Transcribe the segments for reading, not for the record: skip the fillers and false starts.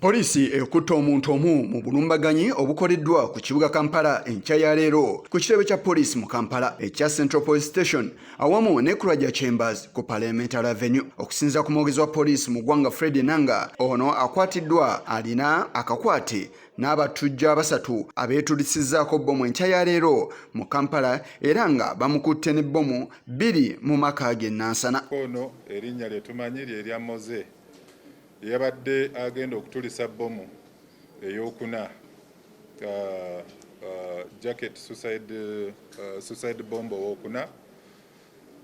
Poliisi ekutte omuntu omu mu bulumbaganyi obukoleddwa ku kibuga Kampala enkya ya leero ku kirebe kya poliisi mu Kampala ekya Central Police Station awamu ne Kuraja Chambers ku Parliamentary Avenue. Okusinziira ku mwogezi wa poliisi mu ggwanga Fred Nanga, ono akwatiddwa alina akakwate n'abatujja basatu abeetulisizzaako bbomu enkya ya leero mu Kampala era nga bamukutte ne bbomu bbiri mu maka ge Nansana. Ono erinnya lye tumanyi lye lya Moze yabadde agenda okutulisa bbomu ey'okuna jacket suicide bomb owokuna.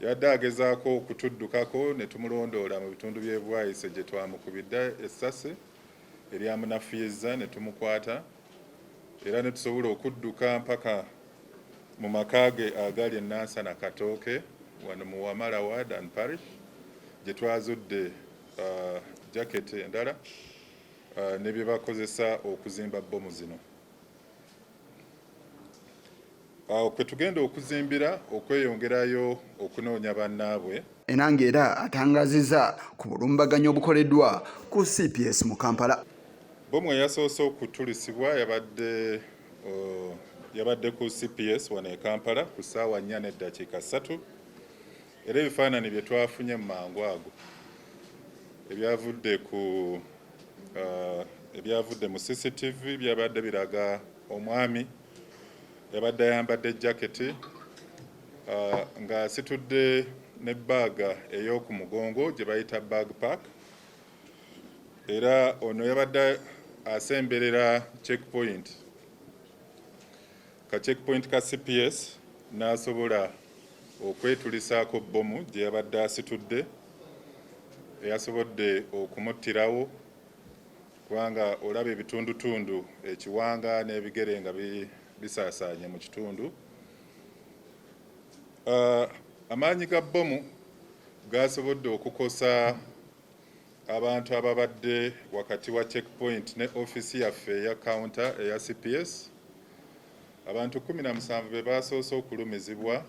Yadde agezaako okutuddukako ne tumulondoola mu bitundu by'e Bwaise gye twamukubidde essasi eryamunafuyiza ne tumukwata era ne tusobola okudduka mpaka mu maka ge agali e Nansana Katooke wano mu Wamala Ward and Parish gye twazudde jacket endala ne bye bakozesa okuzimba bbomu zino. Awo kwe tugenda okuzimbira okweyongerayo okunoonya bannaabwe. Enanga era atangazizza ku bulumbaganyi obukoleddwa ku CPS mu Kampala. Bbomu eyasoose okutulisibwa yabadde ku CPS wano e Kampala ku ssaawa 4:3 era ebifaananyi bye twafunye mu mangu ago ebyavudde mu CCTV byabadde biraga omwami yabadde ayambadde jaketi nga asitudde ne bbaaga ey'oku mugongo gye bayita backpack era ono yabadde asemberera checkpoint ka CPS n'asobola okwetulisaako bbomu gye yabadde asitudde eyasobodde okumuttirawo kubanga olaba ebitundutundu ekiwanga n'ebigere nga bisaasaanye mu kitundu. Amaanyi ga bbomu gasobodde okukosa abantu ababadde wakati wa checkpoint ne ofisi yaffe eya counter eya CPS. Abantu 17 be basoose okulumizibwa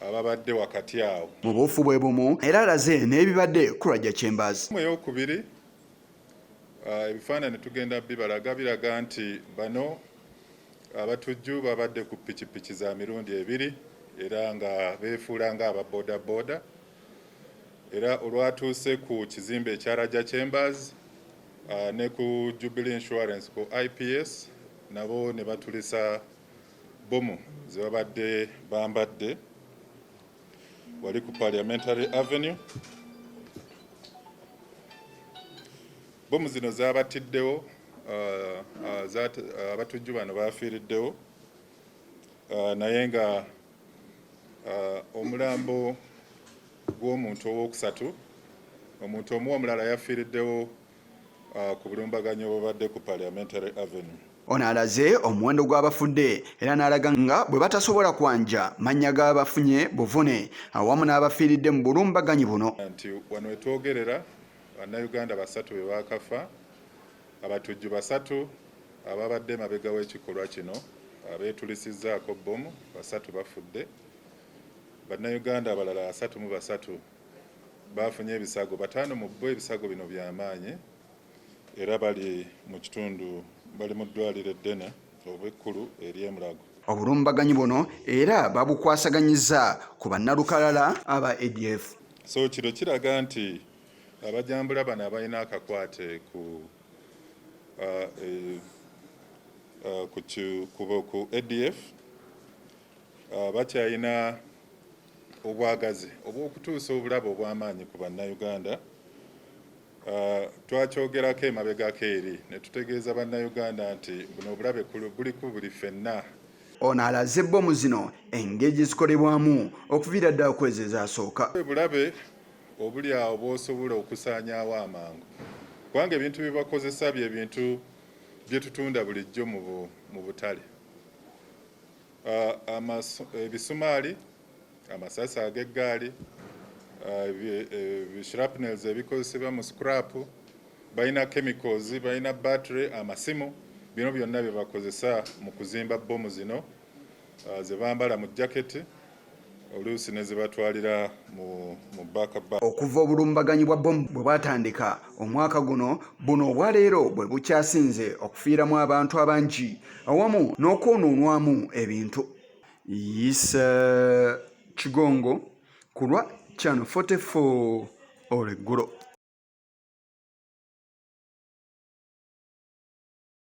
ababadde wakati awo mu buufu bwe bumu era alaze n'ebibadde Kuraja Chambers. Eyokubiri ebifaananyi tugenda biraga nti bano abatujju babadde ku pikipiki za mirundi ebiri era nga beefuula nga aba boda era olwatuuse ku kizimbe ekya Raja Chambers ne ku Jubilee Insurance ku IPS nabo ne batulisa bbomu ze babadde bambadde wali ku Parliamentary Avenue. Bbomu zino zabatiddewo abatujju bano bafiiriddewo naye nga omulambo gw'omuntu owokusatu omuntu omu omulala yafiiriddewo ku bulumbaganyi obubadde ku Parliamentary Avenue. Ono alaze omuwendo gw'abafudde era n'alaga nga bwe batasobola kwanja mannya g'abafunye buvune awamu n'abafiiridde mu bulumbaganyi buno. Nti wano wetwogerera bannayuganda 3 be baakafa, abatujju 3 ababadde mabega w'ekikolwa kino abeetulisizzaako bbomu 3 bafudde, bannayuganda abalala 33 bafunye ebisago 5 mu bo. Ebisago bino by'amaanyi era bali mu kitundu bali mu ddwaliro eddene obw'ekkulu ery'e Mulago. Obulumbaganyi buno era babukwasaganyizza ku bannalukalala aba ADF. So kino kiraga nti abajambula bano abalina akakwate ku ADF bakyalina obwagazi obw'okutuusa obulabe obw'amaanyi ku bannayuganda. Twakyogerako emabegako eri ne tutegeeza bannayuganda nti buno obulabe buliku buli ffenna. Ono alaze bbomu zino engeri gye zikolebwamu okuviira ddala ku ezo ezasooka. Bulabe obuli awo bw'osobola okusaanyaawo amangu kubanga ebintu bye bakozesa bye bintu bye tutunda bulijjo mu butale. Ebisumaali, amasasi ag'eggaali, shrapnels ebikozesebwa mu scrap, balina chemicals, balina battery, amasimu, bino byonna bye bakozesa mu kuzimba bbomu zino ze bambala mu jaketi oluusi ne zibatwalira mu backup. Okuva obulumbaganyi bwa bombu bwe bwatandika omwaka guno, buno obwaleero bwe bukyasinze okufiiramu abantu abangi awamu n'okwonoonwamu ebintu. Issa Kigongo ku lwa Channel 44 olweggulo.